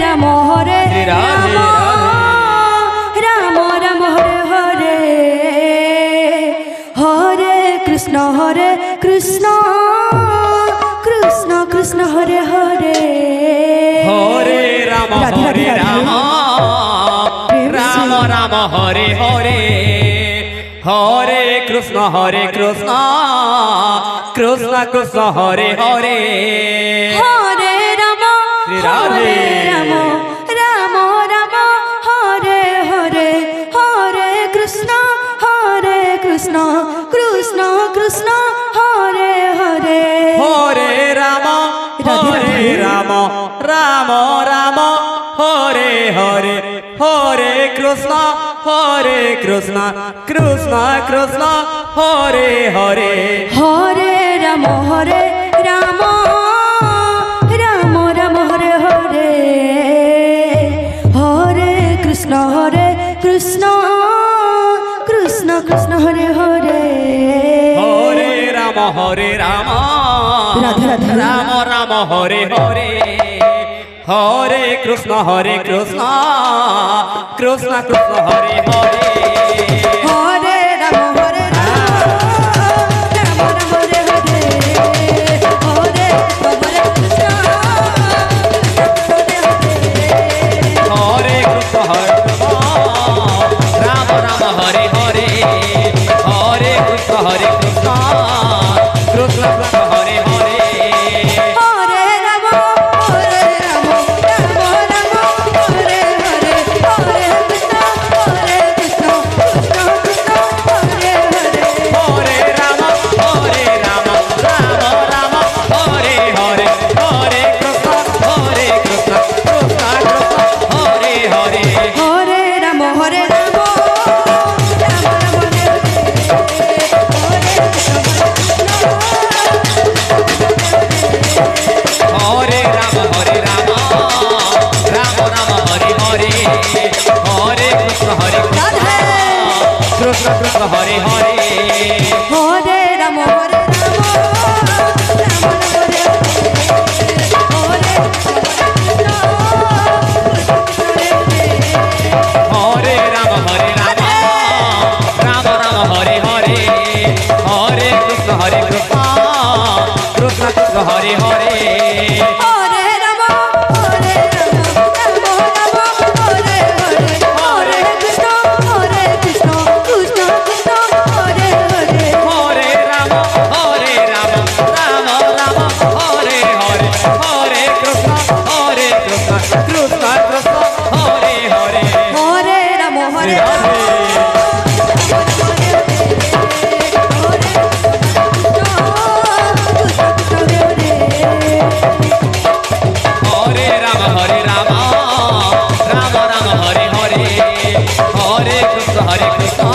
Ram Hare Ram Ram Ram Hare Hare Hare Krishna Krishna Krishna Hare Hare Hare Ram Hare Ram Ram Ram Hare Hare Hare Krishna Krishna Krishna Hare Hare Hare Ram Radhe Ram Ram Ram Hare Hare Hare Krishna Krishna Krishna Hare Hare Hare Ram Ram Ram Ram Hare Hare Hare Krishna Krishna Krishna Hare Hare Hare Ram Ram Ram Hare Hare Hare Krishna Krishna Krishna Hare Hare Hare Ram Radhe Radhe Ram Ram Hare Hare Hare Krishna Krishna Krishna Hare Hare Hare Ram Ram Hare Hare Hare Krishna Hare Krishna Ram Ram Hare Hare Hare Krishna Krishna Hare Hare Hare Ram Ram Ram Hare Hare Hare Krishna Krishna Hare Hare Hare Ram Ram Ram Hare Hare Hare Krishna Krishna Hare Hare Hare Ram Ram Ram Hare Hare Ram Ram Ram Hare Hare Hare Krishna Krishna Hare Hare Hare Ram Ram Hare Hare Hare Ram Ram Ram Hare Hare Hare Krishna Krishna Hare Hare Hare Ram Hare Hare Krishna Krishna Hare Hare Hare Ram Ram Ram Hare Hare Hare Krishna Krishna Hare Hare Hare Ram Hare Hare Ram Ram Ram Hare Hare Hare Krishna Krishna